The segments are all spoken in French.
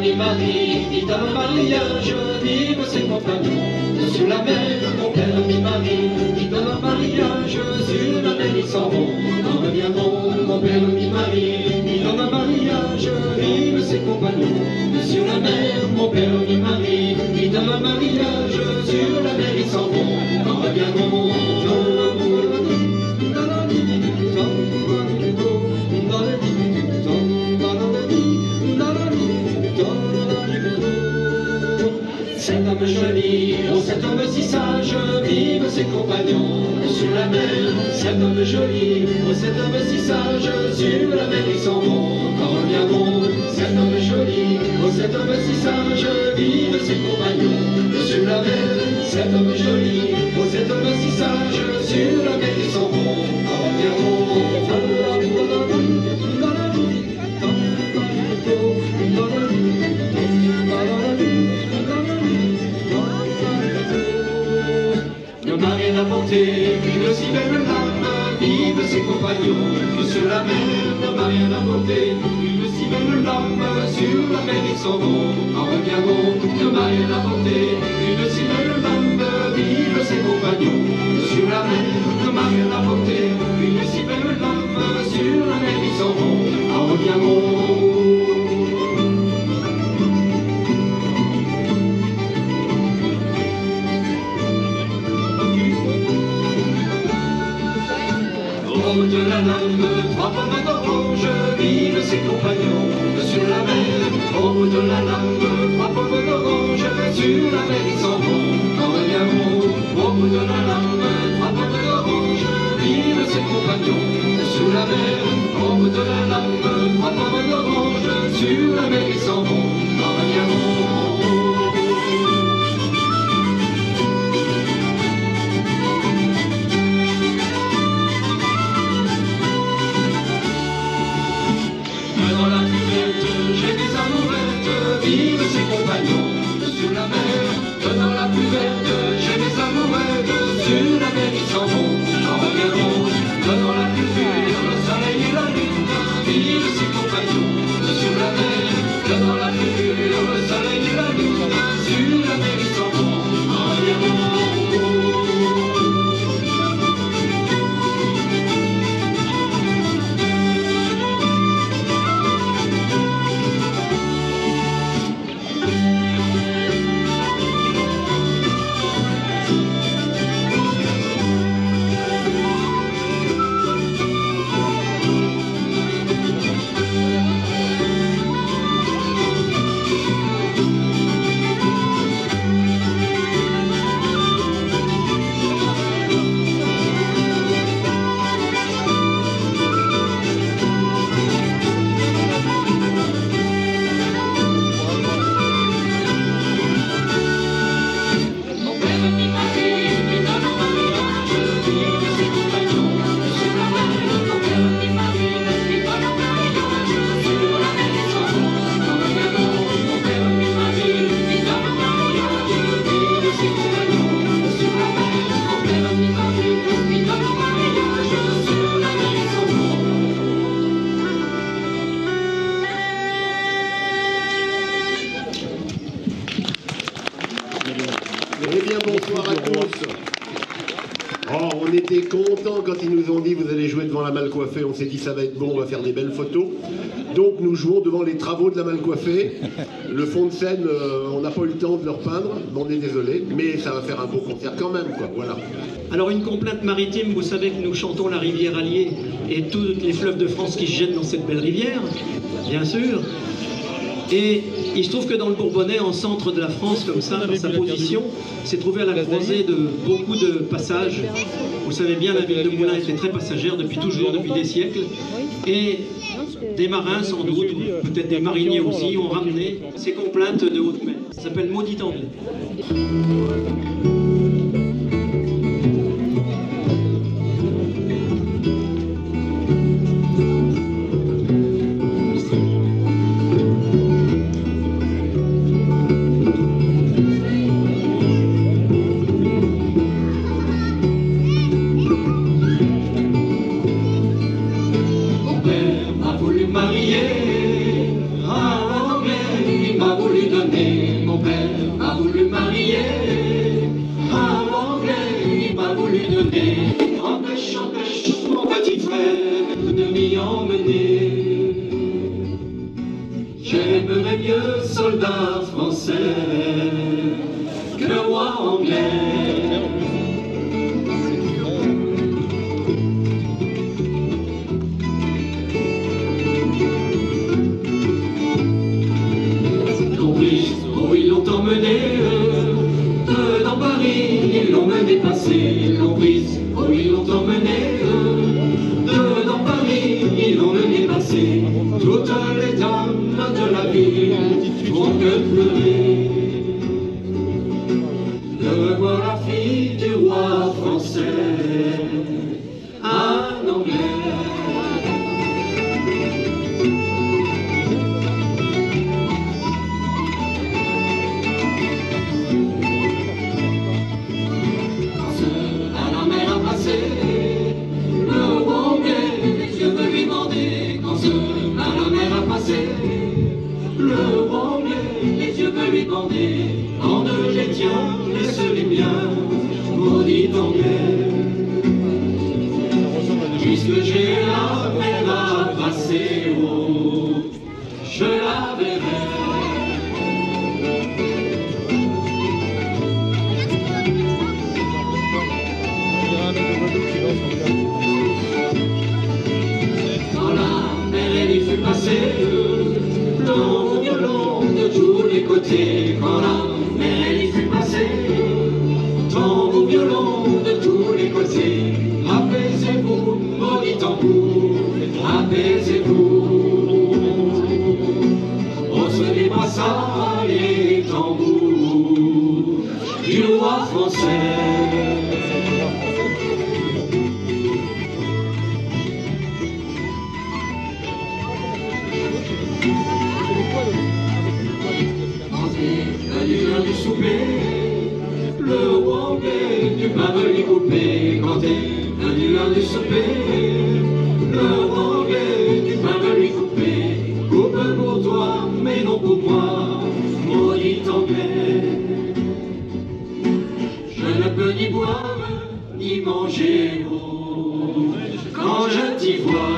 ni mari, ni dans le mariage, vive ses compagnons. Sur la mer, mon père ni mari, ni dans le mariage, sur la mer ils s'en vont. Quand reviendront mon père ni mari, ni dans le mariage, vive ses compagnons. Sur la mer, mon père ni mari, ni dans le mariage, sur la mer ils s'en vont. Quand reviendront cet homme joli, oh cet homme si sage, vive ses compagnons. Sur la mer, cet homme joli, oh cet homme si sage, sur la mer ils s'en vont. Quand reviendront cet homme joli, oh cet homme si sage, vive ses compagnons. Sur la mer, cet homme joli, oh cet homme si sage, sur la mer ils s'en vont. Quand reviendront une si belle lame, vive ses compagnons. Sur la mer, ne m'a rien apporté. Une si belle lame, sur la mer ils s'en vont. En reviendront, ne m'a rien apporté. Une si belle lame, vive ses compagnons. Sur la mer, ne m'a rien apporté. Une si belle lame, sur la mer ils s'en vont. En reviendront. De la lame, trois pommes d'orange, vive ses compagnons. Sur la mer, au bout de la lame, trois pommes d'orange, sur la mer ils s'en vont. Quand reviendront, au bout de la lame, trois pommes d'orange, vive ses compagnons. Sur la mer, au bout de la lame, trois pommes d'orange, sur la mer ils s'en vont. Quand reviendront. Vive ses compagnons. Sur la mer, dans la plus verte, j'ai mes amourettes. Sur la mer ils s'en vont. En reviendront, dans la plus pure, le soleil et la lune. Vive ses compagnons. Sur la mer, dans la plus pure, le soleil et la lune. Sur la mer ils s'en vont. En reviendront. Eh bien, bonsoir à tous. Oh, on était contents quand ils nous ont dit vous allez jouer devant la Malcoiffée. On s'est dit ça va être bon, on va faire des belles photos. Donc nous jouons devant les travaux de la Malcoiffée. Le fond de scène, on n'a pas eu le temps de le repeindre. Bon, on est désolé, mais ça va faire un beau concert quand même, quoi. Voilà. Alors une complainte maritime, vous savez que nous chantons la rivière Allier et tous les fleuves de France qui se jettent dans cette belle rivière, bien sûr. Et il se trouve que dans le Bourbonnais, en centre de la France, comme ça, dans sa position, s'est trouvé à la croisée de beaucoup de passages. Vous savez bien, la ville de Moulins était très passagère depuis toujours, depuis des siècles. Et des marins, sans doute, peut-être des mariniers aussi, ont ramené ces complaintes de haute mer. Ça s'appelle Maudit Anglais. Marié à un anglais, il m'a petit frère de m'y emmener. J'aimerais mieux soldat français que roi anglais. Oh, ils l'ont emmené dans Paris, ils l'ont mené passer. L'Ombrise, oh, ils l'ont emmené dans Paris, ils l'ont mené passer. Toutes les dames de la ville font que pleurer de voir la fille du roi français, un Anglais. Le roi anglais, les yeux veulent lui bander. Quand de les tiens, laisse-les miens, maudit anglais. Puisque j'ai la mer à passer, oh, je la verrai. Quand la mer elle y fut passée, le violon de tous les côtés. Quand la mer elle y fut passée, tambour violon de tous les côtés. Apaisez-vous, maudit tambour, apaisez-vous. On se débrassa les tambours du roi français. Du souper, le roi anglais du pain veut lui couper. Quand est venu l'heure du souper, le roi anglais du pain veut lui couper. Coupe pour toi, mais non pour moi, maudit anglais. Je ne peux ni boire, ni manger, oh, quand je t'y vois.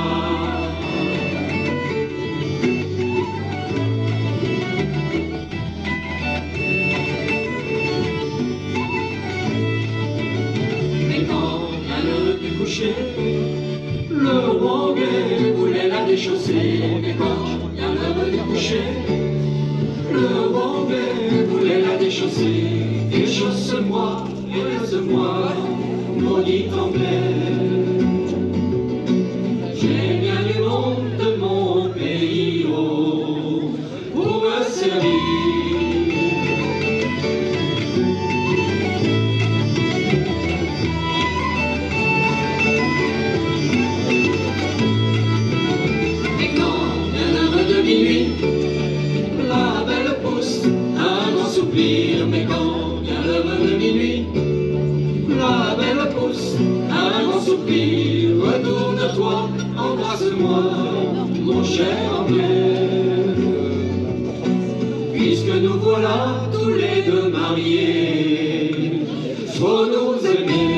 Le roi anglais voulait la déchausser, mais quand il y a l'heure du coucher, le roi anglais voulait la déchausser. Déchausse-moi et laisse-moi, maudit anglais. J'ai bien du monde de mon pays, oh, pour me servir. La belle pousse un grand soupir, mais quand vient l'heure de minuit, la belle pousse un grand soupir. Retourne-toi, embrasse-moi, mon cher anglais. Puisque nous voilà tous les deux mariés, faut nous aimer.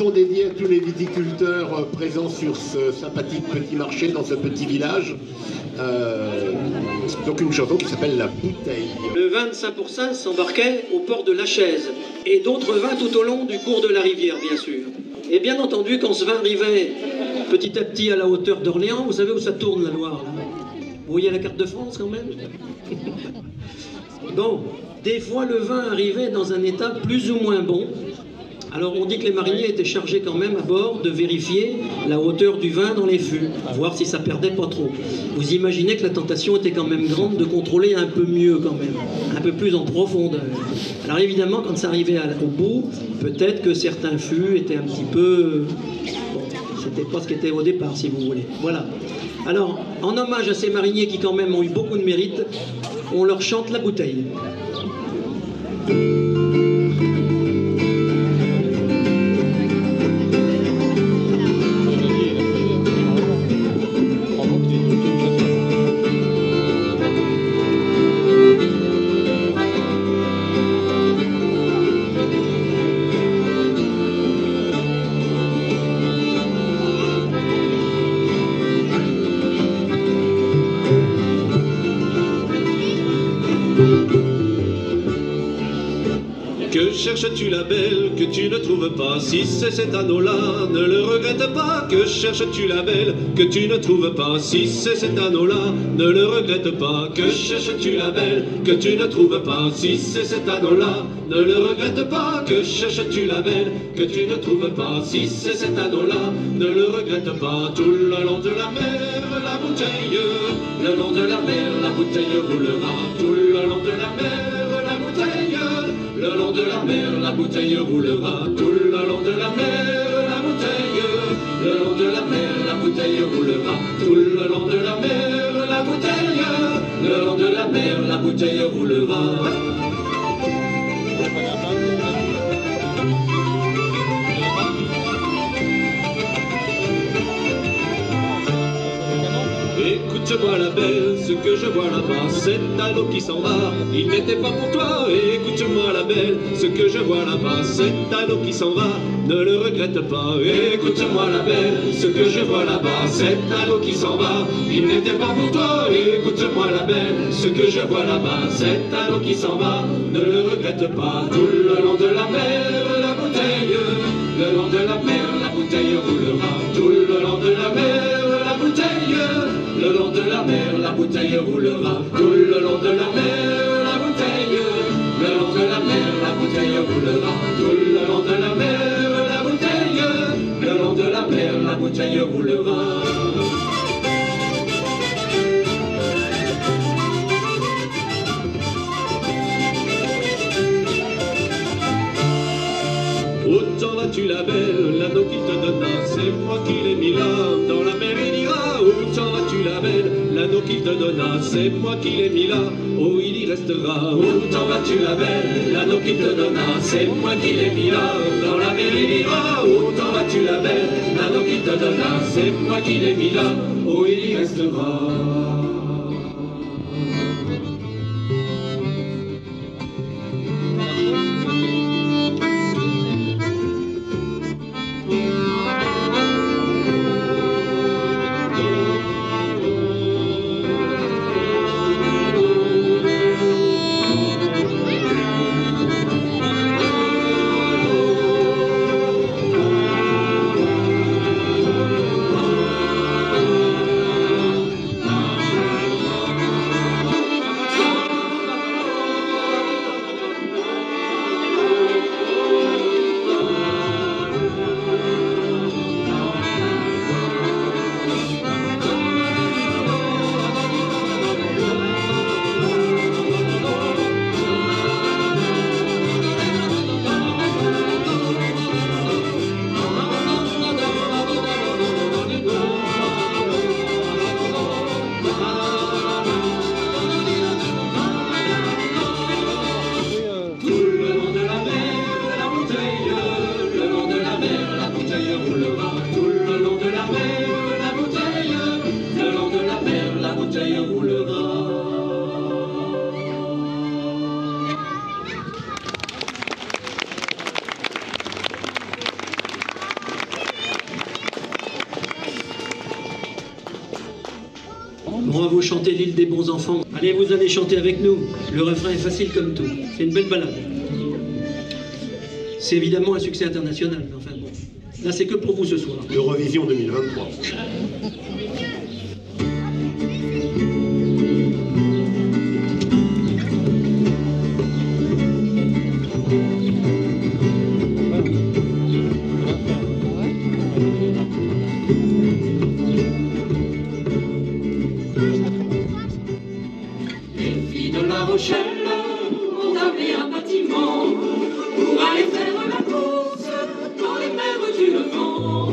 chanson dédiée à tous les viticulteurs présents sur ce sympathique petit marché, dans ce petit village. Donc une chanson qui s'appelle La Bouteille. Le vin de Saint-Pourçain s'embarquait au port de La Chaise et d'autres vins tout au long du cours de la rivière, bien sûr. Et bien entendu, quand ce vin arrivait petit à petit à la hauteur d'Orléans, vous savez où ça tourne la Loire là? Vous voyez la carte de France quand même? Bon, des fois le vin arrivait dans un état plus ou moins bon. Alors on dit que les mariniers étaient chargés quand même à bord de vérifier la hauteur du vin dans les fûts, voir si ça perdait pas trop. Vous imaginez que la tentation était quand même grande de contrôler un peu mieux quand même, un peu plus en profondeur. Alors évidemment quand ça arrivait au bout, peut-être que certains fûts étaient un petit peu... Bon, c'était pas ce qu'était au départ si vous voulez. Voilà. Alors en hommage à ces mariniers qui quand même ont eu beaucoup de mérite, on leur chante La Bouteille. Que cherches-tu la belle que tu ne trouves pas? Si c'est cet anneau-là, ne le regrette pas. Que cherches-tu la belle que tu ne trouves pas? Si c'est cet anneau-là, ne le regrette pas. Que cherches-tu la belle que tu ne trouves pas? Si c'est cet anneau-là, ne le regrette pas. Que cherches-tu la belle que tu ne trouves pas? Si c'est cet anneau-là, ne le regrette pas. Tout le long de la mer, la bouteille, le long de la mer, la bouteille roulera. Tout le long de la mer, la bouteille, le long de la mer, la bouteille roulera. Tout le long de la mer, la bouteille, le long de la mer, la bouteille roulera. Tout le long de la mer, la bouteille, le long de la mer, la bouteille roulera. Écoute-moi la belle, ce que je vois là-bas, cet anneau qui s'en va, il n'était pas pour toi. Écoute-moi la belle, ce que je vois là-bas, cet anneau qui s'en va, ne le regrette pas. Écoute-moi la belle, ce que je vois là-bas, cet anneau qui s'en va, il n'était pas pour toi. Écoute-moi la belle, ce que je vois là-bas, cet anneau qui s'en va, ne le regrette pas. Tout le long de la mer, la bouteille, le long de la mer, la bouteille roulera. Tout le long de la mer, la bouteille, le long de la mer, la bouteille roulera. Tout le long de la mer, la bouteille, le long de la mer, la bouteille roulera. Tout le long de la mer, la bouteille, le long de la mer, la bouteille roulera. Où t'en vas-tu la belle, l'anneau qu'il te donna, c'est moi qui l'ai mis là, dans la mer il ira. Où t'en vas-tu la belle, l'anneau qu'il te donna, c'est moi qui l'ai mis là, oh il y restera. Où t'en vas-tu la belle, l'anneau qu'il te donna, c'est moi qui l'ai mis là, dans la mer il ira. Où t'en vas-tu la belle, l'anneau qu'il te donna, c'est moi qui l'ai mis là, oh il y restera. Bon, on va vous chanter l'île des bons enfants. Allez, vous allez chanter avec nous. Le refrain est facile comme tout. C'est une belle balade. C'est évidemment un succès international. Enfin bon, là c'est que pour vous ce soir. Eurovision 2023. Rochelle, on avait un bâtiment pour aller faire la course dans les mers du Levant.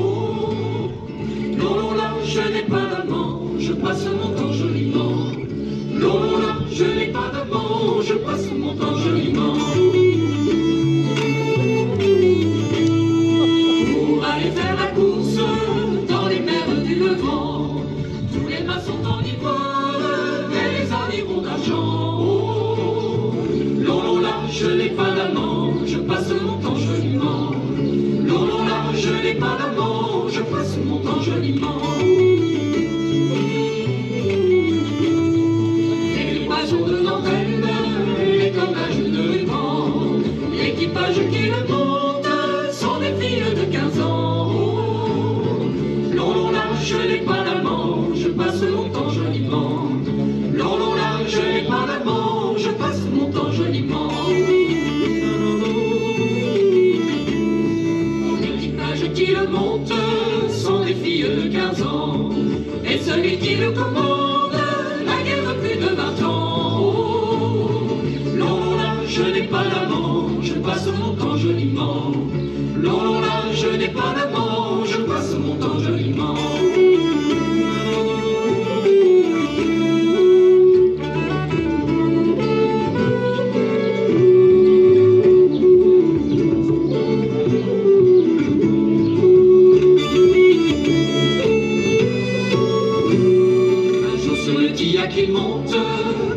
Non, non, là, je n'ai pas d'amant, je passe mon temps joliment. Non, non, là, je n'ai pas d'amant, je passe mon temps joliment. Pour aller faire la course dans les mers du Levant, tous les mâts sont en ivoire et les avirons d'argent. Je n'ai pas d'amant, je passe mon temps joliment. Non, non, là, je n'ai pas d'amant, je passe mon temps joliment. L'équipage de dentelle, les cordages de ruban, l'équipage qui le monte sont des filles de 15 ans. Non, non, là, je n'ai pas d'amant, je passe mon temps joliment. Non, non, là, je n'ai pas d'amant, je passe mon temps joliment. Qui le monte sont des filles de 15 ans, et celui qui le commande n'a guère plus de 20 ans. Non, non, là, je n'ai pas d'amant, je passe mon temps joliment. Non, non, là, je n'ai pas d'amant, je passe mon temps joliment. Qu'il monte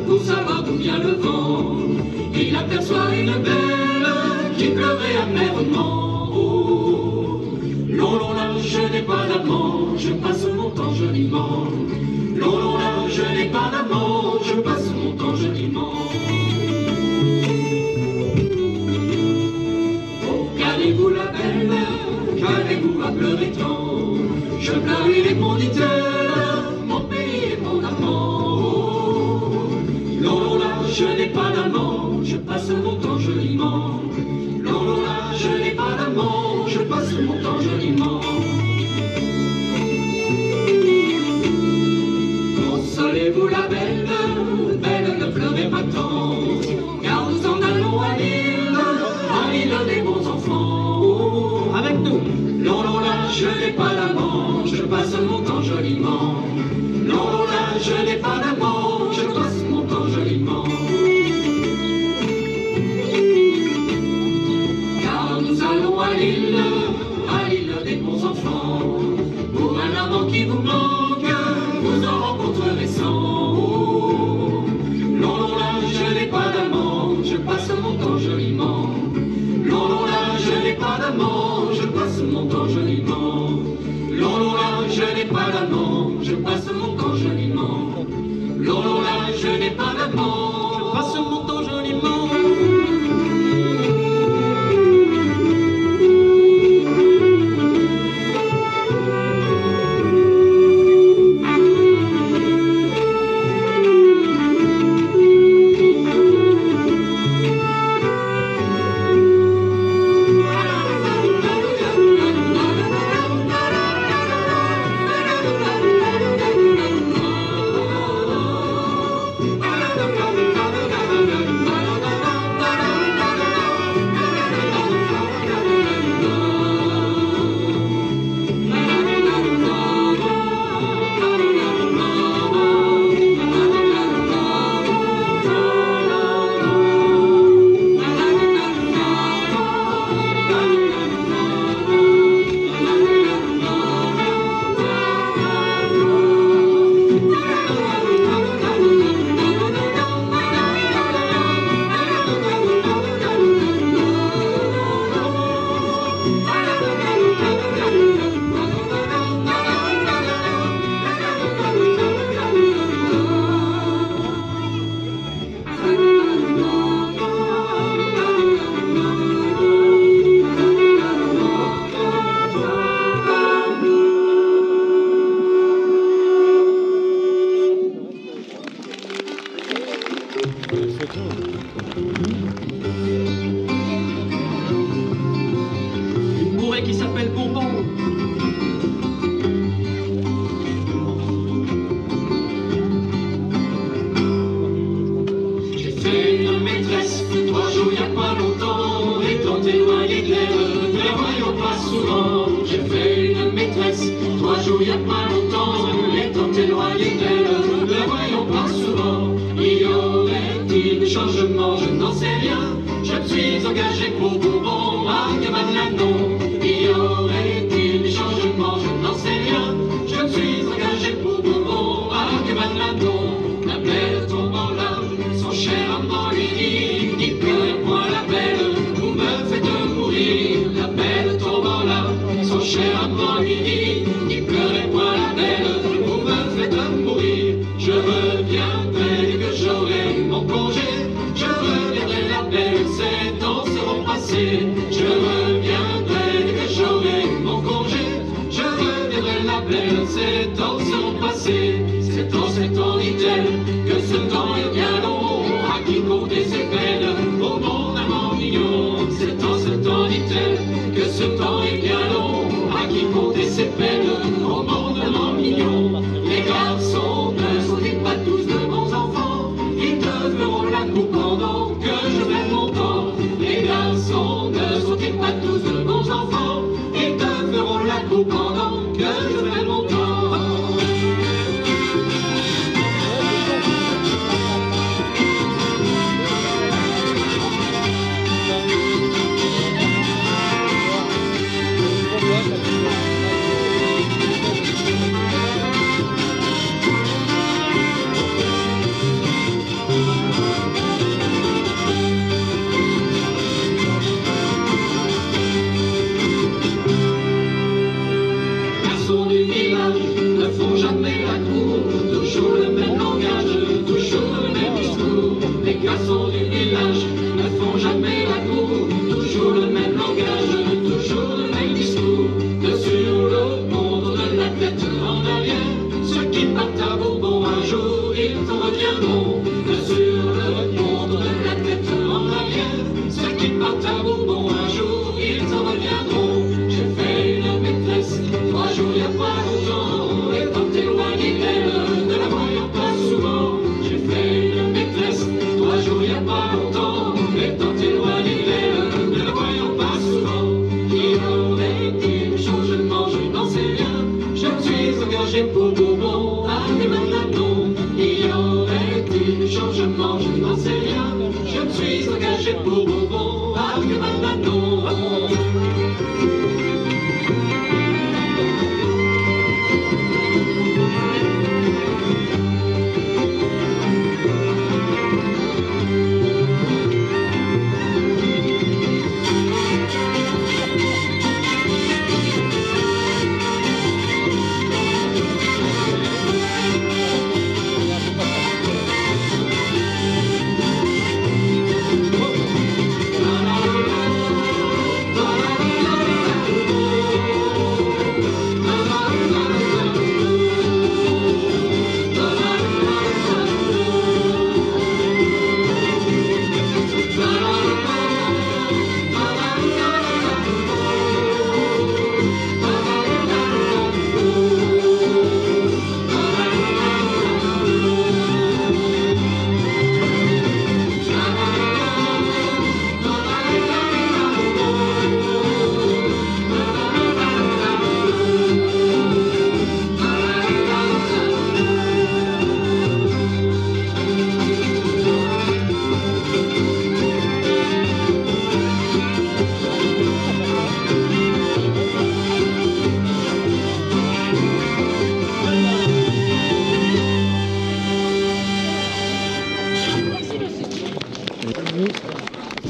pour savoir d'où vient le vent. Il aperçoit une belle qui pleurait amèrement. Oh, non, non, là, je n'ai pas d'amant, je passe mon temps joliment. Non, non, là, je n'ai pas d'amant, je passe mon temps joliment. Oh, calmez-vous la belle, calmez-vous à pleurer tant. Je pleure, lui répondit-elle, mon pays est mon amant. Je n'ai pas d'amant, je passe mon temps joliment. Non, non, là, je n'ai pas d'amant, je passe mon temps joliment. Consolez-vous la belle, belle, ne pleurez pas tant, car nous en allons à l'île des bons enfants. Avec nous. Non, non, là, je n'ai pas d'amant, je passe mon temps joliment. Non, non, là, je n'ai pas d'amant, je passe mon temps joliment. Car nous allons à l'île des bons enfants. Pour un amant qui vous manque, vous en rencontrerez 100. Non, non, là, je n'ai pas d'amant, je passe mon temps joliment. Non, non, là, je n'ai pas d'amant, je passe mon temps joliment. Non, non, là, je n'ai pas d'amant, je passe mon temps joliment. Non, non, là, je n'ai pas d'amant, je passe mon temps joliment. souvent. J'ai fait une maîtresse 3 jours il y a pas longtemps. Étant éloigné d'elle, ne voyons pas souvent. Y aurait-il des changements? Je n'en sais rien. Je me suis engagé pour Bourbon, Argue-Madeleine, non. Y aurait-il des changements? Je n'en sais rien. Je me suis engagé pour Bourbon, Argue-Madeleine, non. La belle tombe en larmes, son cher amant lui dit: n'y pleurez point la belle, vous me faites mourir. La belle tombe en larmes, son cher amant lui dit: n'y pleurez point la belle, vous me faites mourir. Je reviendrai dès que j'aurai mon congé. Je reviendrai la belle, ces temps seront passés. Je reviendrai dès que j'aurai mon congé. Je reviendrai la belle, ces temps seront passés. C'est temps, dit-elle, que ce temps est bien long. À qui compter ses peines, au monde amant mignon. C'est temps, dit-elle, que ce temps est bien long. À qui compter ses peines, au monde amant mignon. Les garçons ne sont-ils pas tous de bons enfants? Ils devront la coupe pendant que je mets mon temps. Les garçons ne sont-ils pas tous de bons enfants? Ils devront la coupe pendant que je mets mon temps. Pour Bourbon, Argue-Madeleine, non. Y aurait-il du changement? Je n'en sais rien. Je me suis engagé pour Bourbon, Argue-Madeleine, non.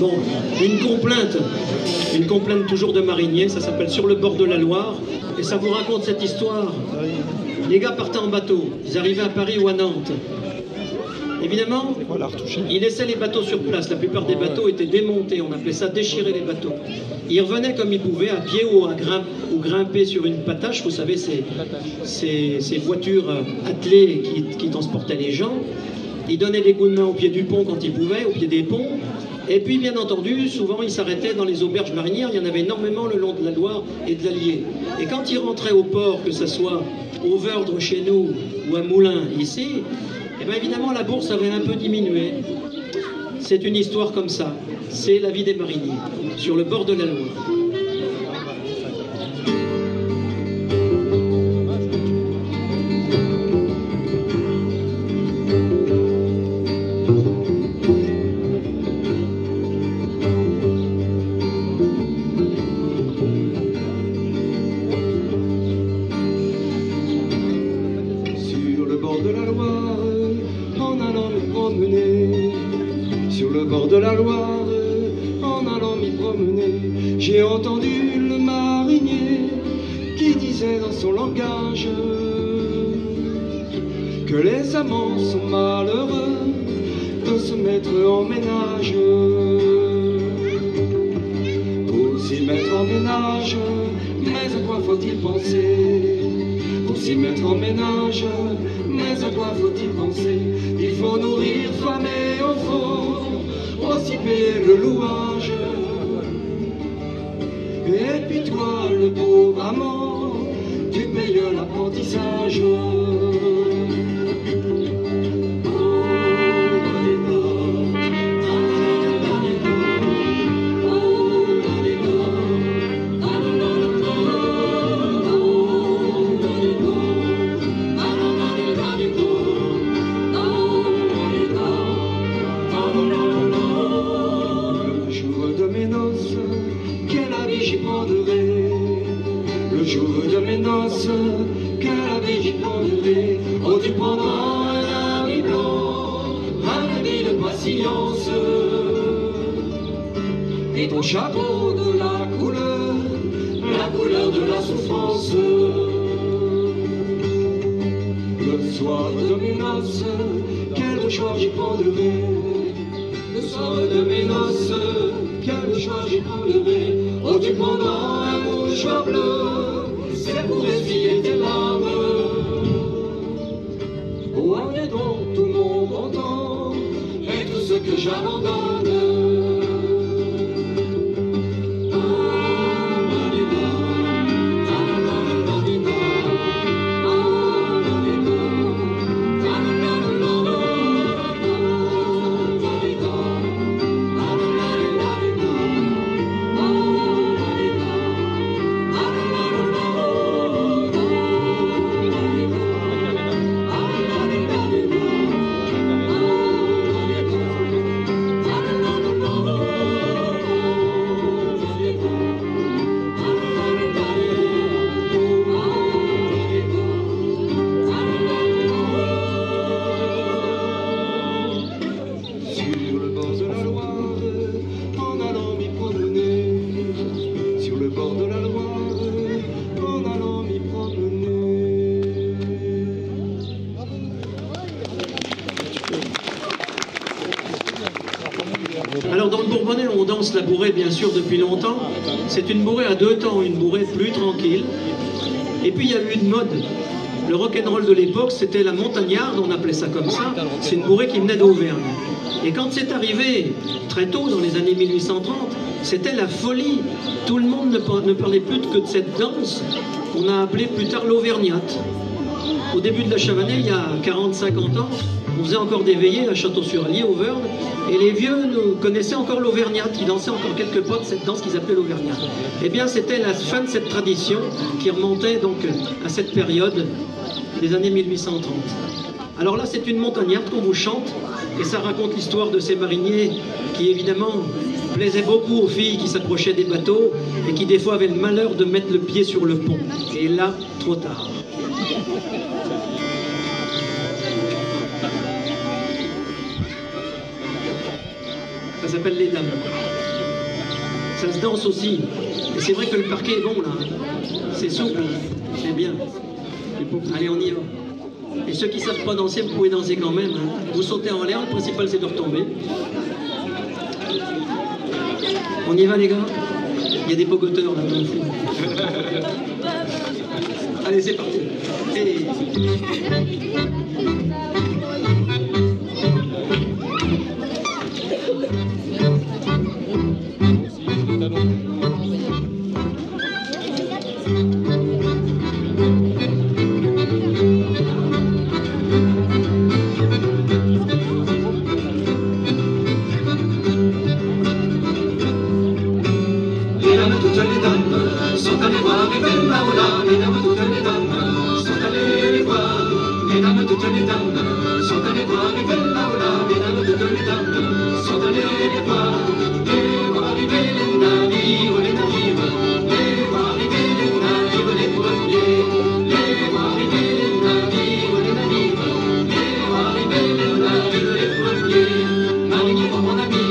Bon, une complainte toujours de marinier, ça s'appelle Sur le bord de la Loire, et ça vous raconte cette histoire. Les gars partaient en bateau, ils arrivaient à Paris ou à Nantes. Évidemment, ils laissaient les bateaux sur place, la plupart des bateaux étaient démontés, on appelait ça déchirer les bateaux. Ils revenaient comme ils pouvaient, à pied ou grimper sur une patache, vous savez, ces voitures attelées qui transportaient les gens. Ils donnaient des coups de main au pied du pont quand ils pouvaient, au pied des ponts. Et puis, bien entendu, souvent, ils s'arrêtaient dans les auberges marinières. Il y en avait énormément le long de la Loire et de l'Allier. Et quand ils rentraient au port, que ce soit au Verdre chez nous ou à Moulins ici, eh bien, évidemment, la bourse avait un peu diminué. C'est une histoire comme ça. C'est la vie des mariniers, sur le bord de la Loire. bord de la Loire, en allant m'y promener, j'ai entendu le marinier qui disait dans son langage que les amants sont malheureux de se mettre en ménage. Pour s'y mettre en ménage, mais à quoi faut-il penser? Pour s'y mettre en ménage, mais à quoi faut-il penser? Il faut nourrir femme et enfants, aussi payer le louage. Et puis toi, le pauvre amant, tu payes l'apprentissage. Le jour de mes noces, quelle habit j'y prendrai? Oh, tu prendras un habit blanc, un habit de patience, et ton chapeau de la couleur de la souffrance. Le soir de mes noces, quel mouchoir j'y prendrai? Le soir de mes noces, quel mouchoir j'y prendrai? Oh, tu prendras un mouchoir bleu, c'est pour essuyer tes larmes. Oh, est donc tout mon bon temps et tout ce que j'abandonne. Alors dans le Bourbonnais, on danse la bourrée bien sûr depuis longtemps. C'est une bourrée à deux temps, une bourrée plus tranquille. Et puis il y a eu une mode. Le rock'n'roll de l'époque, c'était la montagnarde, on appelait ça comme ça. C'est une bourrée qui venait d'Auvergne. Et quand c'est arrivé, très tôt, dans les années 1830, c'était la folie. Tout le monde ne parlait plus que de cette danse. On a appelé plus tard l'auvergnate. Au début de la Chavanais, il y a 40-50 ans, on faisait encore des veillées à Château-sur-Allier, au Verne, et les vieux nous connaissaient encore l'auvergnate, qui dansaient encore quelques pas de cette danse qu'ils appelaient l'auvergnate. Eh bien, c'était la fin de cette tradition qui remontait donc à cette période des années 1830. Alors là, c'est une montagnarde qu'on vous chante, et ça raconte l'histoire de ces mariniers qui, évidemment, plaisaient beaucoup aux filles qui s'approchaient des bateaux et qui, des fois, avaient le malheur de mettre le pied sur le pont. Et là, trop tard. Ça s'appelle les dames. Ça se danse aussi. Et c'est vrai que le parquet est bon là. C'est souple, c'est bien. Allez, on y va. Et ceux qui ne savent pas danser, vous pouvez danser quand même. Hein. Vous sautez en l'air, le principal c'est de retomber. On y va les gars? Il y a des pogoteurs là dans le fond. Allez, c'est parti. Et... toutes les dames sont allées voir arriver Maola. Mesdames, toutes les dames sont allées les voir. Mesdames, toutes les dames sont allées voir arriver Maola. Mesdames, toutes les dames sont allées les voir. Et voir arriver les navires, et voir arriver les navires, les premiers. Et voir arriver les navires, et voir arriver les navires, les premiers. Marinier pour mon ami.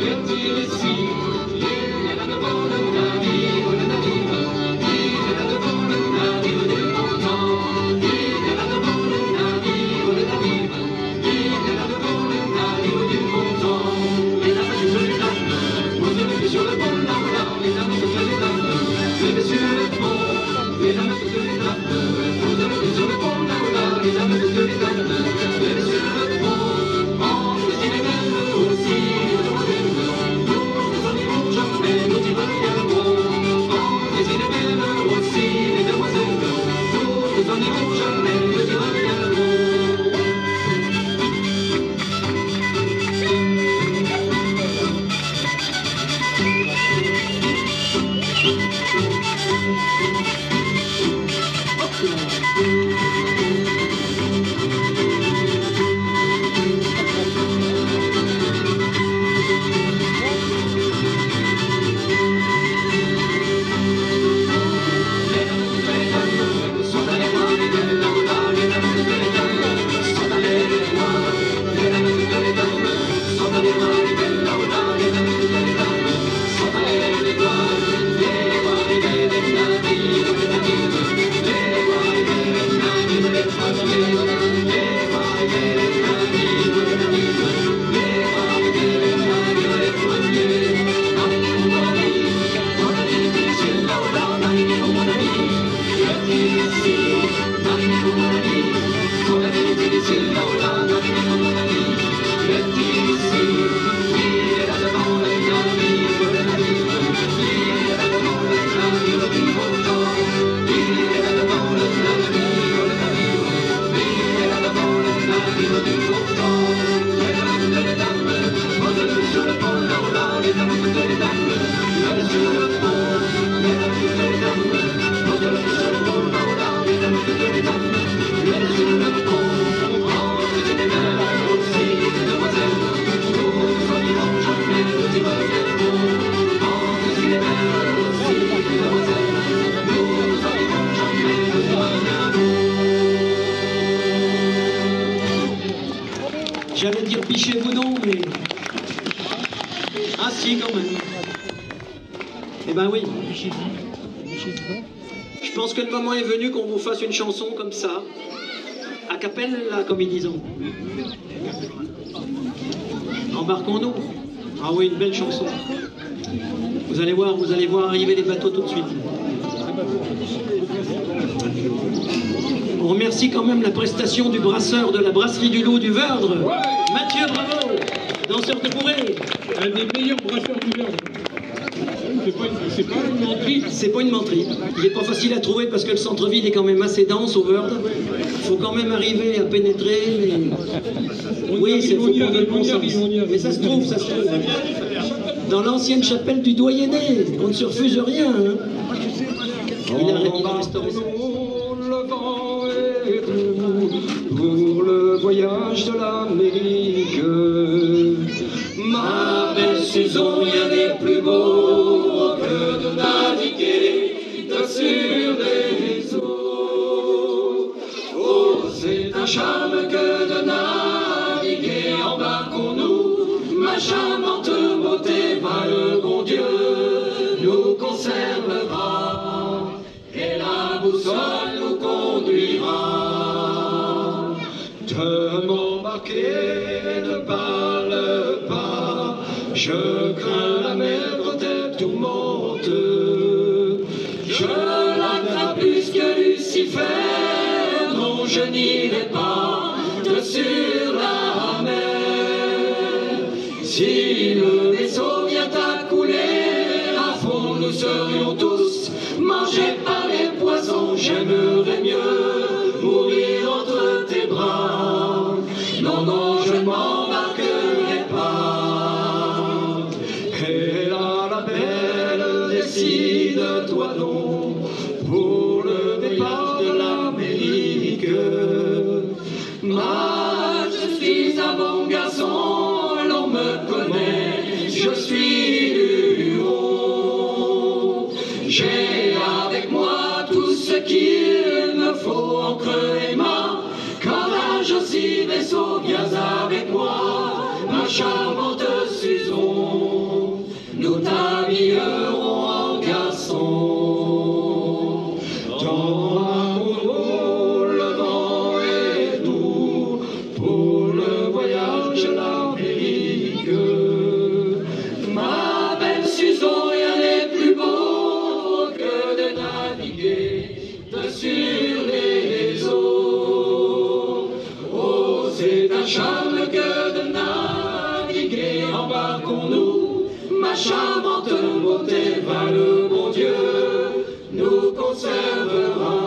est-il ici? Il est là devant le navire, il est là devant le navire du bon temps. Il est là devant le navire, il est là devant le navire du bon temps. Les dames sur les dames, vous avez sur le pont, là, là, les dames sur les dames, les messieurs sur le pont, les dames sur les dames, vous avez sur le pont, là, là, les dames sur les dames, les messieurs sur le pont, entre les mêmes aussi, les demoiselles, nous n'en irons jamais, nous y reviendrons. Entre les mêmes aussi, les demoiselles, nous n'en irons jamais, nous y reviendrons. J'allais dire pichez-vous donc, mais... Ah si, quand même. Eh ben oui. Je pense que le moment est venu qu'on vous fasse une chanson comme ça, a cappella, comme ils disent. Embarquons-nous. Ah oui, une belle chanson. Vous allez voir arriver les bateaux tout de suite. On remercie quand même la prestation du brasseur de la brasserie du Loup du Verdre, Mathieu Bravo, danseur de bourrée. Un des meilleurs brasseurs du Verdre. C'est pas une menterie. C'est pas une menterie. Il n'est pas facile à trouver parce que le centre-ville est quand même assez dense au Verdre. Il faut quand même arriver à pénétrer. Mais... Oui, c'est faut prendre le bon sens. Mais ça se trouve, ça se trouve. Dans l'ancienne chapelle du Doyenné, on ne se refuse rien. Hein. Il a restauré ça. Le vent est debout pour le voyage de l'Amérique. Ma belle Susan, rien n'est plus beau que de naviguer sur des eaux. Oh, c'est un charme que de naviguer, embarquons-nous, ma charmante beauté, va le bon Dieu nous conservera, et la boussole nous conduira. De m'embarquer ne parle pas, je crains la mer quand elle tourmente. Je la crains plus que Lucifer, non je n'irai pas de sur la mer. Si le vaisseau vient à couler à fond, nous serions tous mangés par les poissons. J'aimerais mieux mourir entre tes bras. Non, non, je ne m'embarquerai pas. Et là, la belle, décide-toi donc pour le départ de l'Amérique. Moi, je suis un bon garçon, l'on me connaît, je suis Huron. J'ai avec moi tout ce qu'il me faut, encre et mât, corrage aussi vaisseau, viens avec moi, ma charmante Susan. charmante beauté, va le bon Dieu nous conservera,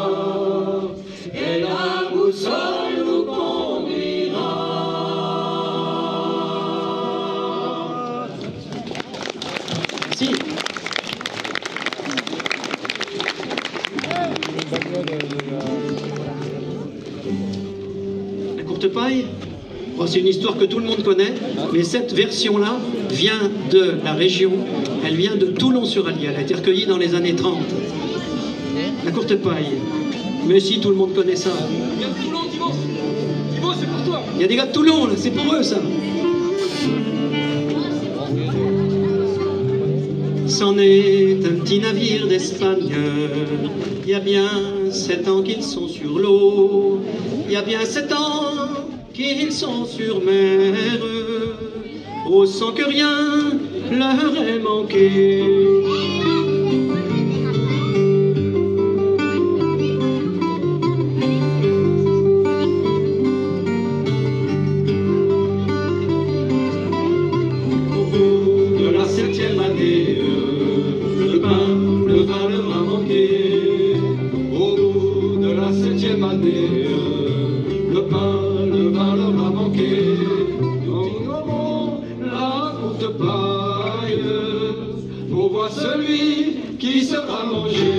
et la boussole nous conduira. Merci. La courte paille, oh, c'est une histoire que tout le monde connaît, mais cette version-là vient de la région, elle vient de Toulon-sur-Allier, elle a été recueillie dans les années 30. La courte paille, mais si tout le monde connaît ça. Il y a de Toulon, Thibaut. Thibaut, c'est pour toi. Il y a des gars de Toulon, là, c'est pour eux ça. C'en est un petit navire d'Espagne, il y a bien 7 ans qu'ils sont sur l'eau, il y a bien 7 ans qu'ils sont sur mer, oh, sans que rien leur ait manqué. Au bout de la 7e année, le vin leur a manqué. Au bout de la 7e année, le vin leur a manqué. Nous nommerons la courte paille pour voir celui qui sera mangé.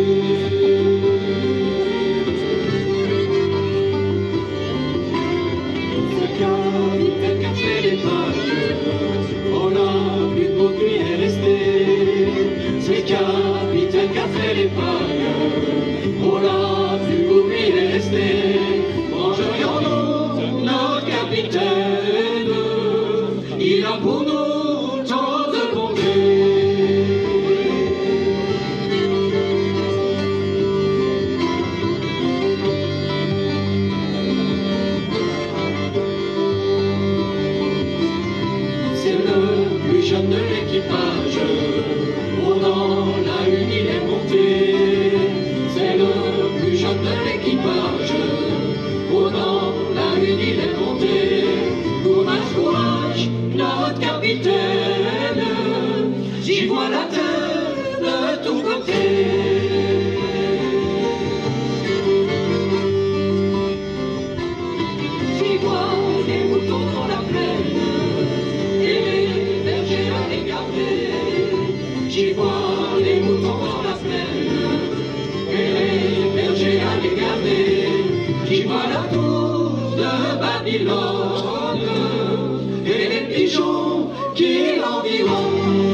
Ce capitaine qui a fait les pailles, on a vu beaucoup lui est resté. C'est le capitaine qui a fait les pailles, on l'a vu où il est resté. Mangerions-nous notre capitaine, il a pour nous tant de bonté. C'est le plus jeune de l'équipage, oh, dans la une il est monté. C'est le plus jeune de l'équipage, oh, dans la une il est monté. Courage, courage, notre capitaine, j'y vois la terre de tous côtés. J'y vois les moutons dans la plaine, et les bergers à les garder. J'y vois les moutons dans la plaine, et les bergers à les garder. J'y vois la tour de Babylone, et les pigeons qui l'environnent.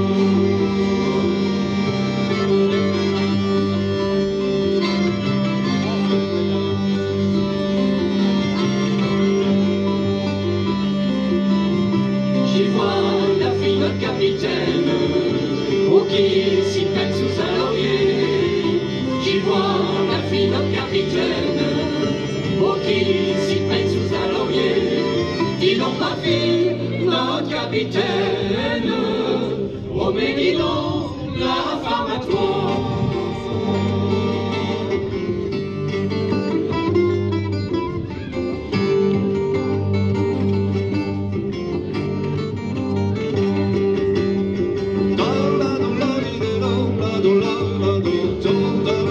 J'y vois la fille de capitaine, oh, qui s'y peine sous un laurier. J'y vois la fille de capitaine, oh, qui s'y peine sous un laurier. Dis donc ma fille, notre capitaine, oh, mais dis donc la femme à toi. La la la la la la la la la la la la la la la.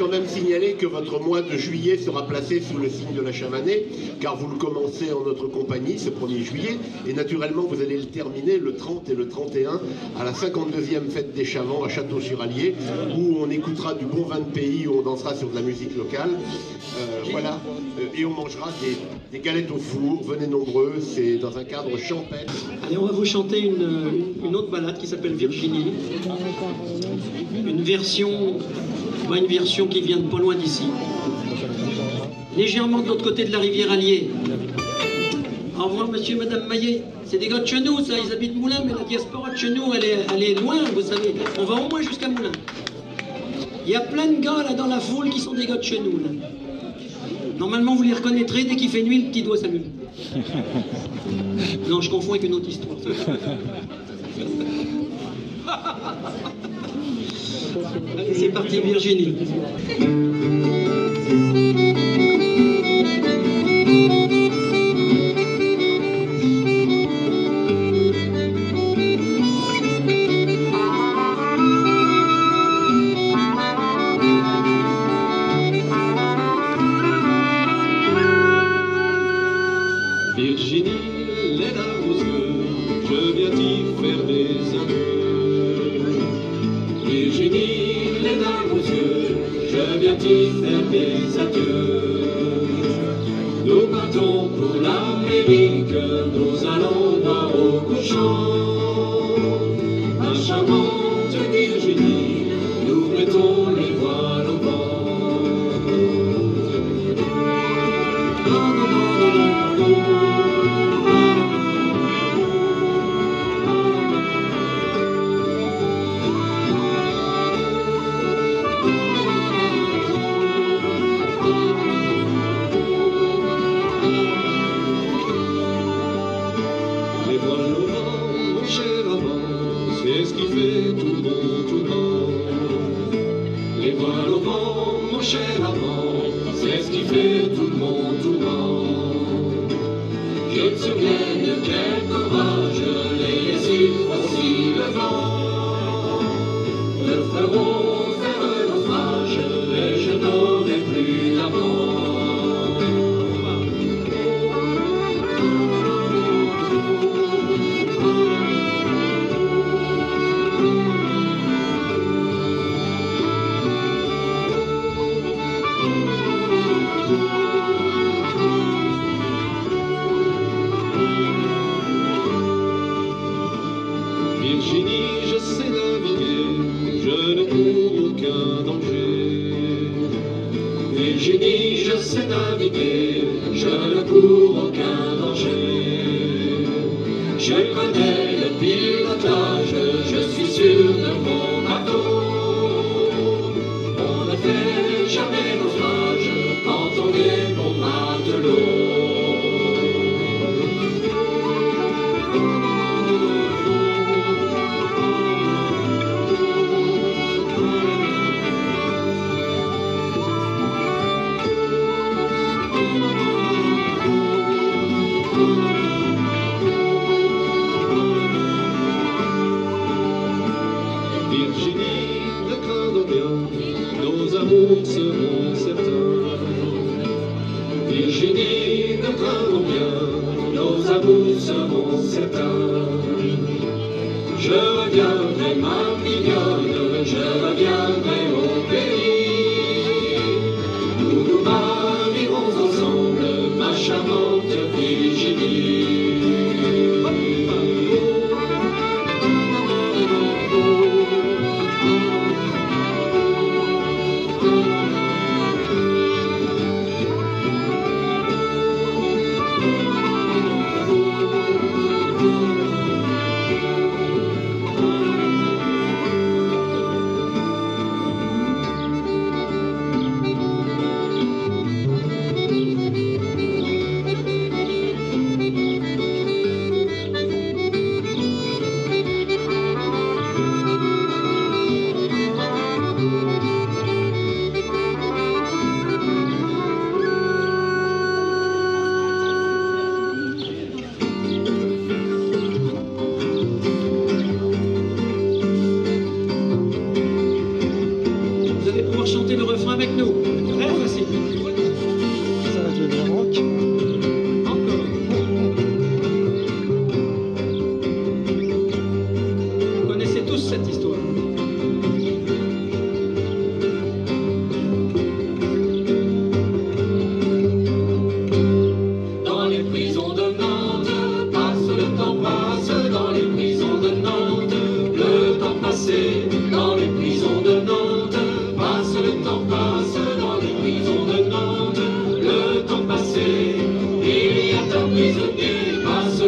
quand même signaler que votre mois de juillet sera placé sous le signe de la Chamanée, car vous le commencez en notre compagnie ce 1er juillet, et naturellement vous allez le terminer le 30 et le 31 à la 52e fête des Chamans à Château-sur-Allier, où on écoutera du bon vin de pays, où on dansera sur de la musique locale. Voilà, et on mangera des galettes au four, venez nombreux, c'est dans un cadre champêtre. Allez, on va vous chanter une autre balade qui s'appelle Virginie. Une version qui vient de pas loin d'ici. Légèrement de l'autre côté de la rivière Allier. Au revoir monsieur et madame Maillet. C'est des gars de chez nous, ça, ils habitent Moulins, mais la diaspora de chez nous, elle est loin, vous savez. On va au moins jusqu'à Moulins. Il y a plein de gars là dans la foule qui sont des gars de chez nous. Là. Normalement, vous les reconnaîtrez, dès qu'il fait nuit, le petit doigt s'allume. Non, je confonds avec une autre histoire. Allez, c'est parti, Virginie. Virginie, les larmes aux yeux, je viens t'y faire des aveux. Virginie, les larmes aux yeux, je viens t'y faire des adieux. Nous partons pour l'Amérique, nous allons voir au couchant. Ma charmante Virginie, nous mettons les voiles au vent. Les voiles au vent, mon cher amant, c'est ce qui fait tout bon, tout bon. Les voiles au vent, mon cher amant, c'est ce qui fait tout bon, tout bon. Je me souviens de quel courage, les îles voici le vent. Le feront faire un naufrage, et je n'aurai plus d'amant. Virginie, je sais naviguer, je ne cours aucun danger. Virginie, je sais naviguer, je ne cours aucun danger. Je connais le pilotage, je suis sûr de mon bateau. On ne fait jamais naufrage quand on est bon matelot. Virginie, ne crains rien, nos amours seront certains. Virginie, ne crains rien, nos amours seront certains. Je reviendrai, ma mignonne, je reviendrai au pays. Nous nous marierons ensemble, ma charmante Virginie.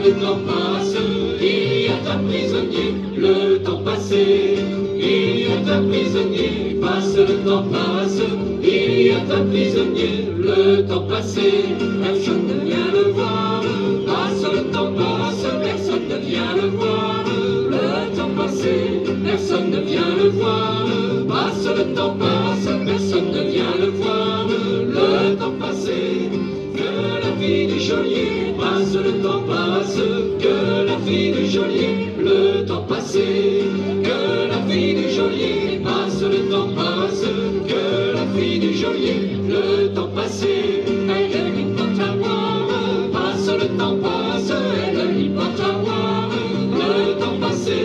le temps passe, il y a un prisonnier, le temps passé. Il y a un prisonnier, passe le temps passe, il y a un prisonnier, le temps passé. Personne ne vient le voir, passe le temps passe, personne ne vient le voir. Le temps passé, personne ne vient le voir, passe le temps passe, personne ne vient le voir. Le temps passé, que la vie du geôlier, passe le temps passe, que la vie du geôlier, le temps passé, que la vie du geôlier, passe le temps passe, que la vie du geôlier, le temps passé, elle lui porte à boire, passe le temps passe, elle lui porte à boire, le temps passé,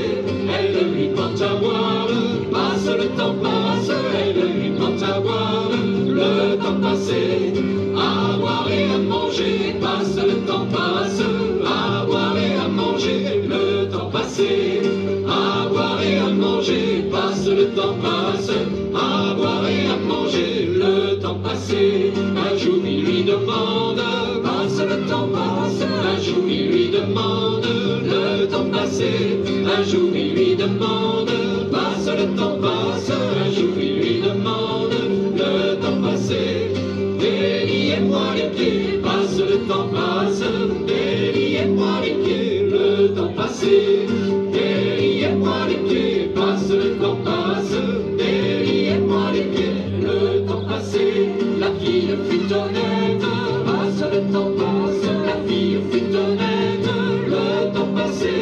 elle lui porte à boire, passe le temps passe, elle lui porte à boire, le temps passé, à boire et à manger, passe le temps passe, à boire et à manger, le temps passé, à boire et à manger, passe le temps passe, à boire et à manger, le temps passé. Un jour il lui demande, passe le temps passe, un jour il lui demande, le temps passé, un jour il lui demande, passe le temps passe, un jour il lui demande, le temps passé. Déliez-moi les pieds, passe le temps passe, déliez-moi les pieds, le temps passé. Déliez-moi les pieds, passe le temps passe, déliez-moi les pieds, le temps passé. La fille fut honnête, passe le temps passe, la fille fut honnête, le temps passé.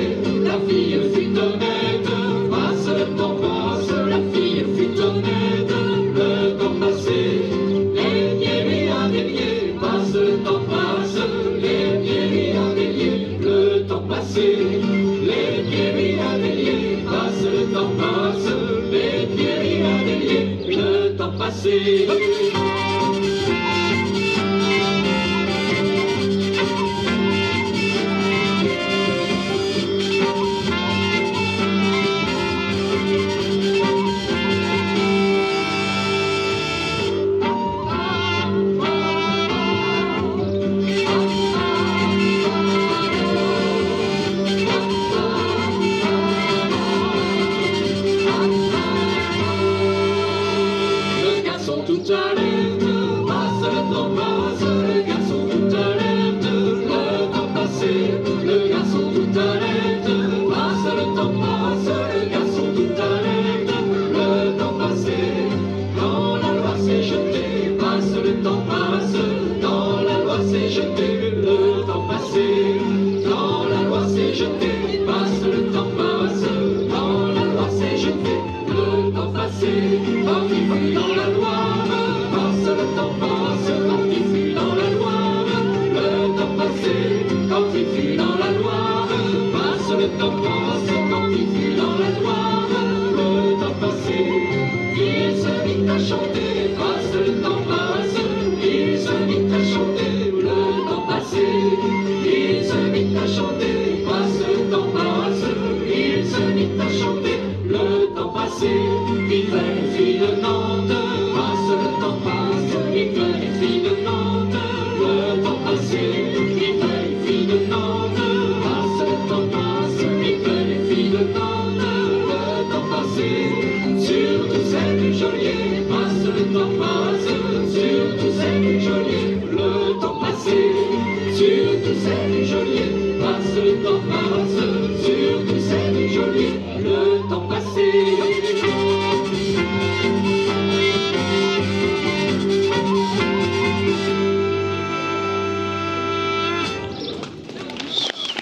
La fille fut honnête, passe le temps passe, la fille fut honnête, le temps passé. Les pieds lui a délié, passe le temps passe, les pieds lui a délié, le temps passé. Les pieds lui a délié, passe le temps passe, les pieds lui a délié, le temps passé.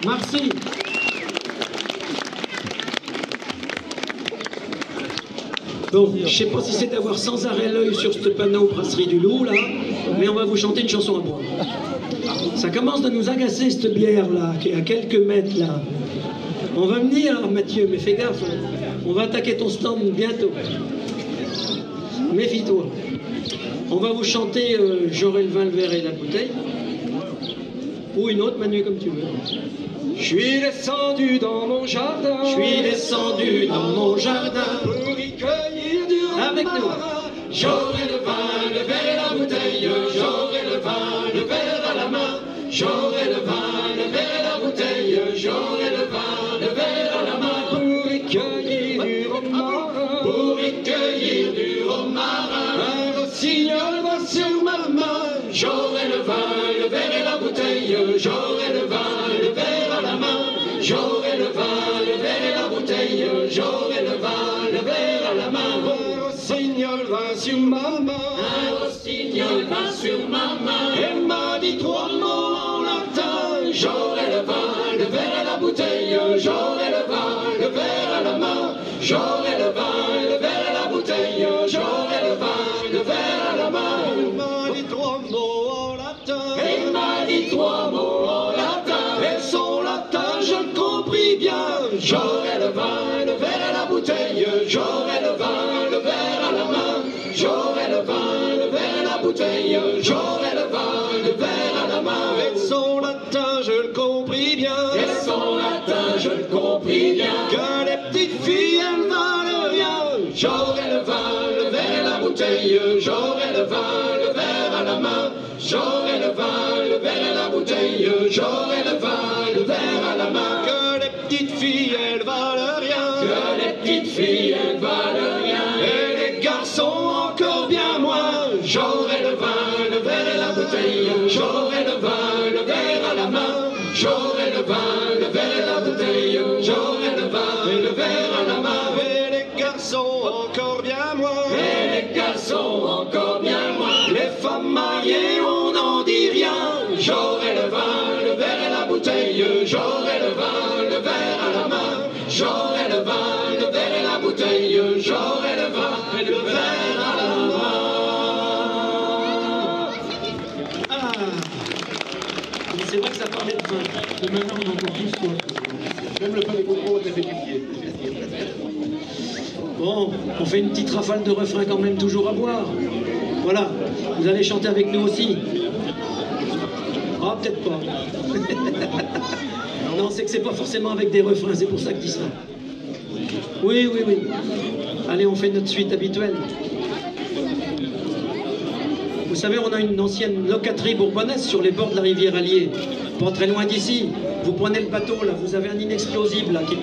Merci. Bon, je ne sais pas si c'est d'avoir sans arrêt l'œil sur ce panneau Brasserie du Loup, là, mais on va vous chanter une chanson à boire. Ça commence de nous agacer, cette bière-là, qui est à quelques mètres, là. On va venir, Mathieu, mais fais gaffe, on va attaquer ton stand bientôt. Méfie-toi. On va vous chanter J'aurai le vin, le verre et la bouteille. Ou une autre, Manu, comme tu veux. Je suis descendu dans mon jardin. Je suis descendu dans mon jardin. Pour y cueillir du Avec nous. J'aurai le vin, le verre et la bouteille. J'aurai le vin, le verre à la main. J'aurai le vin, le verre et la bouteille. j'aurai le vin, le verre et la bouteille, j'aurai le vin, le verre à la main. Un rossignol vint sur ma main, un rossignol vint sur ma main, et m'a dit 3 mots en latin. J'aurai le vin, le verre et la bouteille, j'aurai le vin, le verre à la main. J'aurai le vin, le verre et la bouteille, j'aurai le vin, le verre à la main. Il m'a dit 3 mots en latin, il m'a dit 3 mots en latin, et son latin je le compris bien. J'aurai le vin, le verre et la bouteille, j'aurai le vin, le verre à la main. J'aurai le vin, le verre et la bouteille, j'aurai le vin, le verre à la main. Et son latin je le compris bien, et son latin je le compris bien, que les petites filles elles valent rien. J'aurai le vin, le verre et la bouteille, j'aurai le vin, le verre à la main. J'aurai le vin, le verre et la bouteille, j'aurai le vin, le verre à la main. Que les petites filles elles valent rien, que les petites filles elles valent rien, et les garçons encore bien moins. J'aurai le vin, le verre et la bouteille, j'aurai le vin, le verre à la main. J'aurai le vin, le verre et la bouteille, j'aurai le vin, le verre à la main. Et les garçons encore bien moins, et les garçons encore bien moins. Les femmes mariées on n'en dit rien. J'aurai le vin, le verre et la bouteille, j'aurai le vin, le verre à la main. J'aurai le vin, le verre et la bouteille, j'aurai le vin, le verre à la main. Ah, c'est vrai que ça parlait de vin. Et maintenant, on a encore plus soif. Même le pain des concours est affectifié. Bon, on fait une petite rafale de refrain quand même, toujours à boire. Voilà, vous allez chanter avec nous aussi. Ah, peut-être pas. Non, c'est que c'est pas forcément avec des refrains, c'est pour ça que je dis ça. Oui, oui, oui. Allez, on fait notre suite habituelle. Vous savez, on a une ancienne locaterie bourbonnaise sur les bords de la rivière Allier, pas très loin d'ici. Vous prenez le bateau, là, vous avez un inexplosible là, qui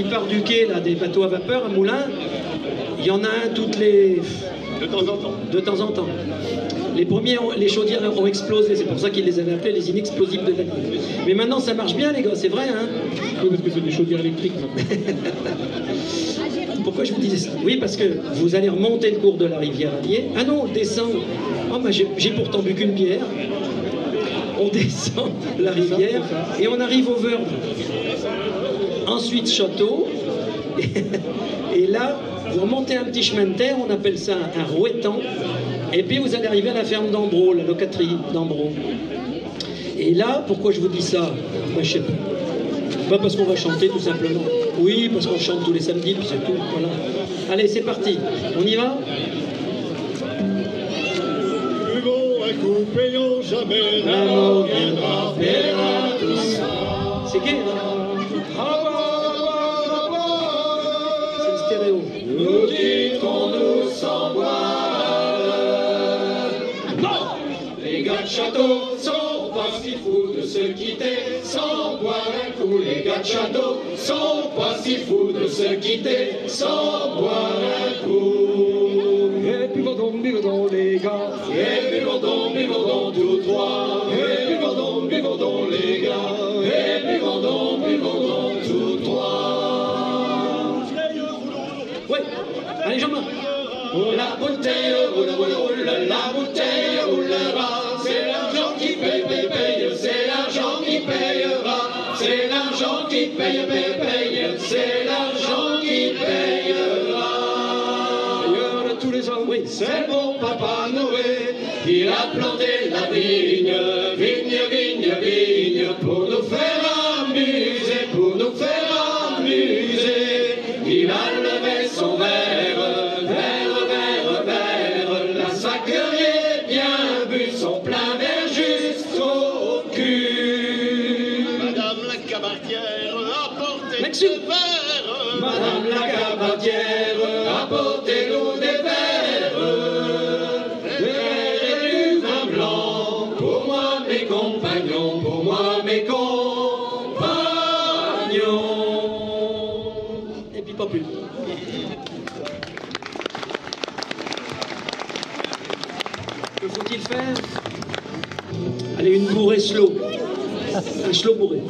part du quai, là, des bateaux à vapeur, un moulin. Il y en a un toutes les... De temps en temps. De temps en temps. Les premiers, les chaudières ont explosé, c'est pour ça qu'ils les avaient appelés les inexplosibles de la nuit. Mais maintenant, ça marche bien, les gars, c'est vrai, hein? Oui, parce que c'est des chaudières électriques maintenant. Pourquoi je vous disais ça? Oui, parce que vous allez remonter le cours de la rivière Allier. Ah non, on descend. Oh, bah, j'ai pourtant bu qu'une bière. On descend la rivière et on arrive au Verbe. Ensuite, château. Et là, vous remontez un petit chemin de terre, on appelle ça un rouettant. Et puis vous allez arriver à la ferme d'Ambro, la locaterie d'Ambro. Et là, pourquoi je vous dis ça? Bah, je sais pas. Bah, parce qu'on va chanter tout simplement. Oui, parce qu'on chante tous les samedis, puis c'est tout. Voilà. Allez, c'est parti. On y va? Buvons un coup, payons jamais, la mort viendra, paiera tout ça. C'est gay, hein? C'est le stéréo. Nous quitterons-nous sans boire. Non! Les gars de château sont pas si fous de se quitter sans boire un coup. Les gars de château sont pas si fous de se quitter sans boire un coup. Et buvons donc les gars. Et buvons donc tous trois. Et buvons donc les gars. Et buvons donc tous trois. Ouais. Allez, Jean-Marc. La bouteille roule, roule, roule, la bouteille roulera. C'est l'argent qui paye, paye, paye, c'est l'argent qui payera. C'est l'argent qui paye, paye, paye, c'est l'argent qui payera. D'ailleurs, tous les ans, oui, C'est mon papa Noé qui a planté la vigne, vigne, vigne, vigne, pour nous faire amuser, pour nous faire amuser. Il a levé son verre, verre, verre, verre, la sacrée bien bu, son plein verre jusqu'au cul. Madame la cabaretière, apportez Maxime. des verres. Madame la cabaretière, apportez-nous des verres, des verres et du vin blanc, pour moi mes compagnons, pour moi mes compagnons. Et puis pas plus. Que faut-il faire? Allez, une bourrée slow. Lâche-le bourré.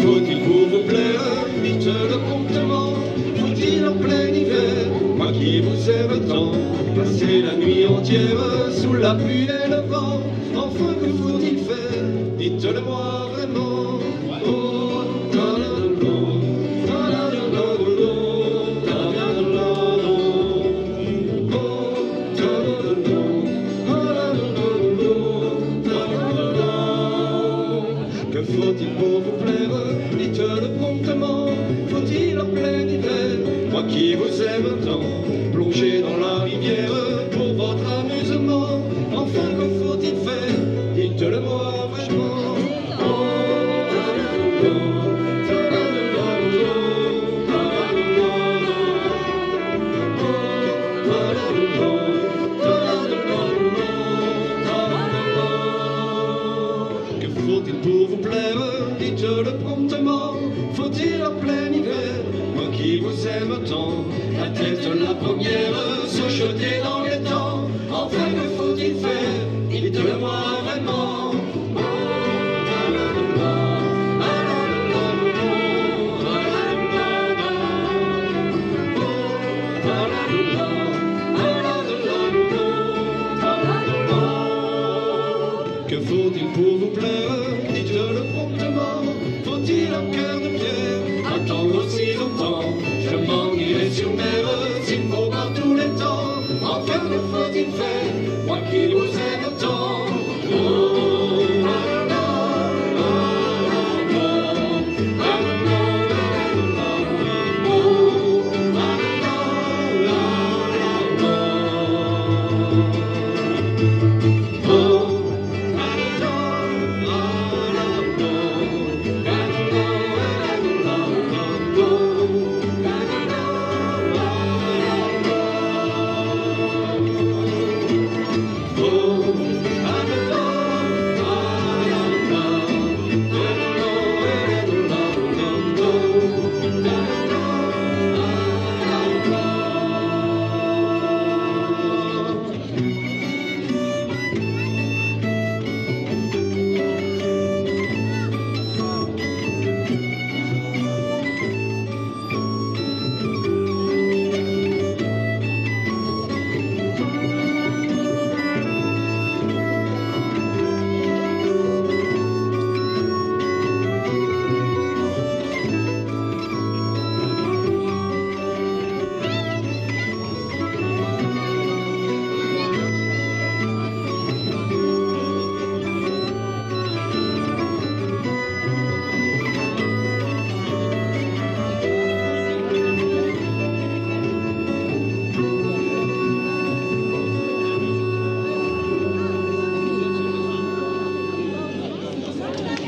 Faut-il pour vous plaire, dites le promptement. Faut-il en plein hiver, moi qui vous aime tant, passer la nuit entière sous la pluie et le vent? Enfin, que faut-il faire, dites-le moi vraiment. Oh, ta-la-la-la, ta-la-la-la-la, ta-la-la-la-la. Oh, ta-la-la-la, ta-la-la-la-la, ta-la-la-la. Que faut-il pour vous plaire, dites-le promptement. Faut-il en plein hiver, moi qui vous aime tant, plonger dans la rivière pour votre amusement? Enfin, que faut-il faire, dites-le moi vraiment. Oh, que faut-il pour vous plaire, dites-le promptement. Faut-il en plein hiver, moi qui vous aime tant, la tête la première, se jeter dans les temps? Enfin, que faut-il faire, dites-le moi vraiment. Que faut-il pour vous plaire, dites-le promptement. Faut-il un cœur de pierre, attendre aussi longtemps? Je m'en irai sur mer, s'il faut par tous les temps. Enfin, que faut-il faire, moi qui vous aime tant? Oh,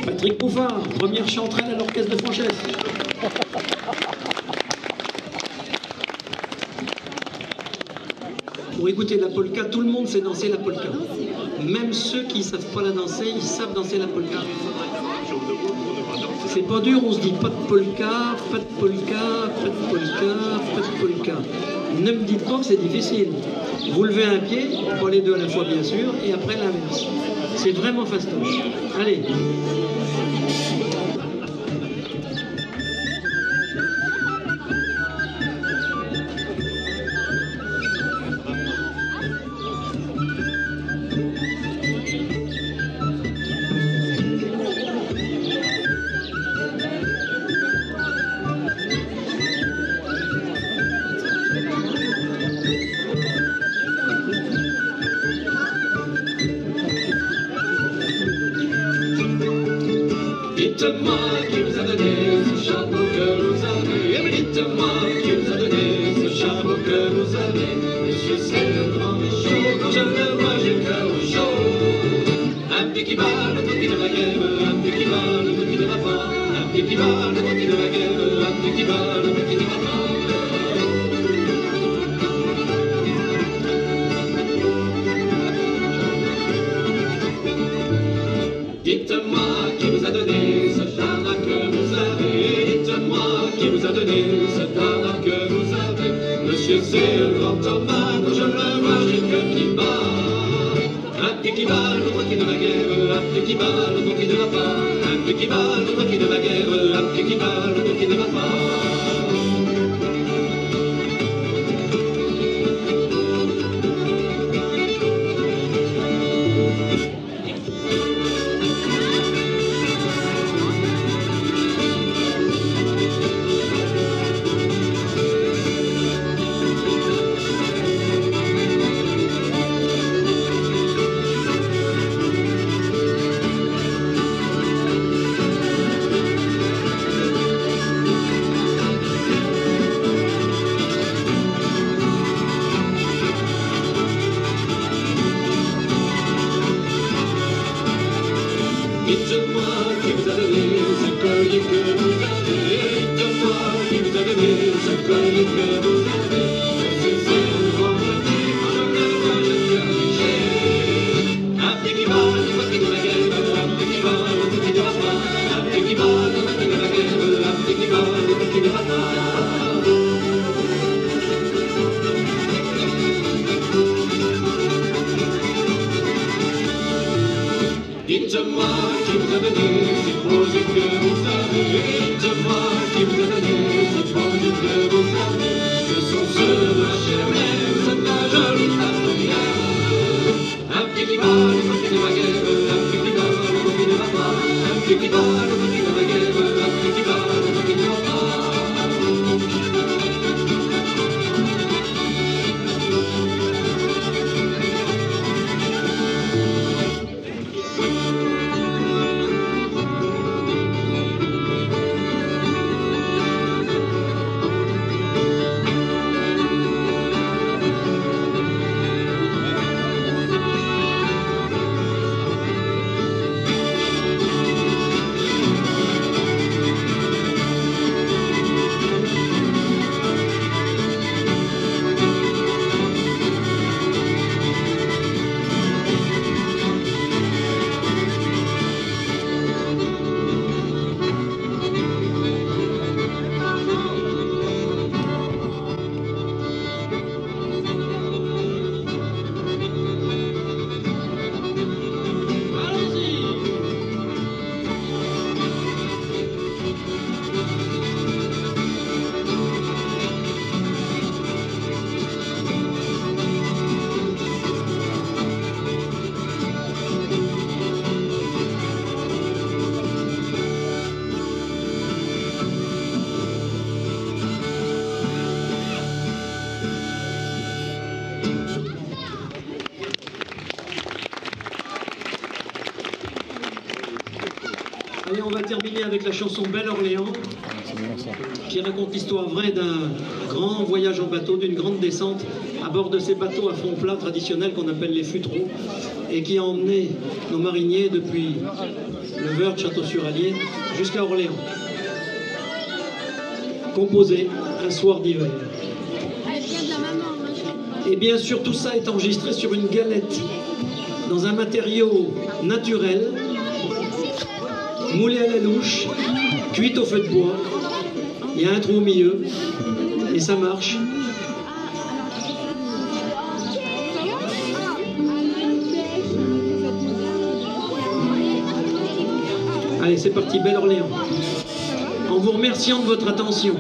Patrick Bouffard, première chanterelle à l'orchestre de Franchesse. Pour écouter la polka, tout le monde sait danser la polka. Même ceux qui ne savent pas la danser, ils savent danser la polka. C'est pas dur, on se dit pas de polka, pas de polka, pas de polka, pas de polka. Ne me dites pas que c'est difficile. Vous levez un pied, pas les deux à la fois bien sûr, et après l'inverse. C'est vraiment fastoche. Allez. Dites-moi qui vous a donné ce chapeau que vous avez. Dites-moi qui vous a donné ce chapeau que vous avez. Monsieur, c'est le grand méchant, quand je le vois, j'ai le cœur chaud. Un pied qui bat, le pied de ma guerre, un pied qui bat, le pied de ma foi, un pied qui qui va, l'autre qui de la guerre, un petit qui va, l'autre qui ne va pas. Dites-moi qui vous a donné ce talent que vous avez. Dites-moi qui vous a donné ce talent que vous avez. Monsieur, c'est le grand Thomas, quand je le vois, j'ai le cœur qui bat. Un petit qui bat, l'autre qui de la guerre, un petit qui bat, l'autre qui ne va pas. Un petit qui bat, l'autre qui de la guerre, un petit qui bat, l'autre qui ne va pas. Dites-moi qui vous a donné ce collier que vous avez. Dites-moi qui vous a donné ce collier que vous avez. C'est le grand petit, quand je le vois, je suis affiché. Un petit qui va, l'autre qui de la guerre, un petit qui va, l'autre qui ne va pas. Un petit qui va, l'autre qui de la guerre, un petit qui va, l'autre qui ne va pas. Dites-moi qui vous a donné ces projets que vous avez. Dites-moi qui vous a donné ces projets que vous avez. Ce sont ceux de la chère mère, c'est la jolie affaire. Un petit qui va, l'autre qui de la guerre, un petit qui va, l'autre qui ne va pas. Un petit qui va, l'autre qui de la guerre, un petit qui va, l'autre qui ne va pas. Allez, on va terminer avec la chanson Belle Orléans, qui raconte l'histoire vraie d'un grand voyage en bateau, d'une grande descente à bord de ces bateaux à fond plat traditionnels qu'on appelle les futreaux, et qui a emmené nos mariniers depuis le Vert, Château-sur-Allier, jusqu'à Orléans. Composé un soir d'hiver. Et bien sûr, tout ça est enregistré sur une galette, dans un matériau naturel, moulé à la louche, cuite au feu de bois. Il y a un trou au milieu, et ça marche. Allez, c'est parti, Belle Orléans. En vous remerciant de votre attention.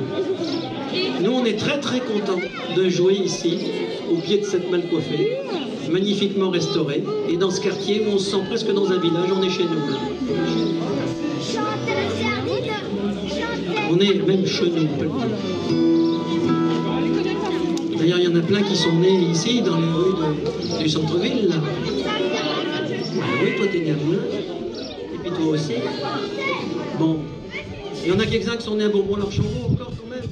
Nous, on est très très contents de jouer ici, au pied de cette malle coiffée, magnifiquement restaurée. Et dans ce quartier où on se sent presque dans un village, on est chez nous. On est même chez nous, on peut le dire. D'ailleurs, il y en a plein qui sont nés ici, dans les rues du centre-ville, là. Ah oui, toi, t'es né à Moulins. Et puis toi aussi. Bon. Il y en a quelques-uns qui sont nés à Bourbon-l'Archambault encore, quand même.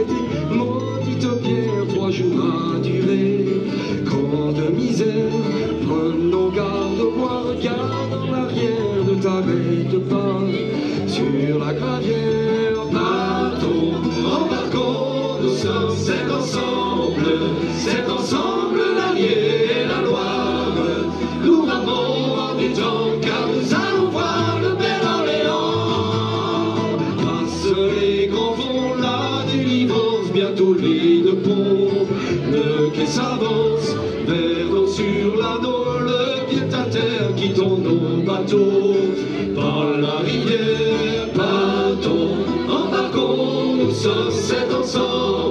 été maudite pierre, 3 jours à durer. Quand de misère, prenons garde au bois, regarde en arrière, ne t'arrête pas sur la gravière. Partons, embarquons, nous sommes cet ensemble l'Allier et la Loire. Nous ramons en du temps, car nous allons voir le bel Orléans. Passe les grands fonds là du Livre, bientôt les deux ponts. Le quai s'avance, vers sur l'anneau, le pied-à-terre quittant nos bateaux. Par la rivière, partons, embarquons, nous sommes cet ensemble.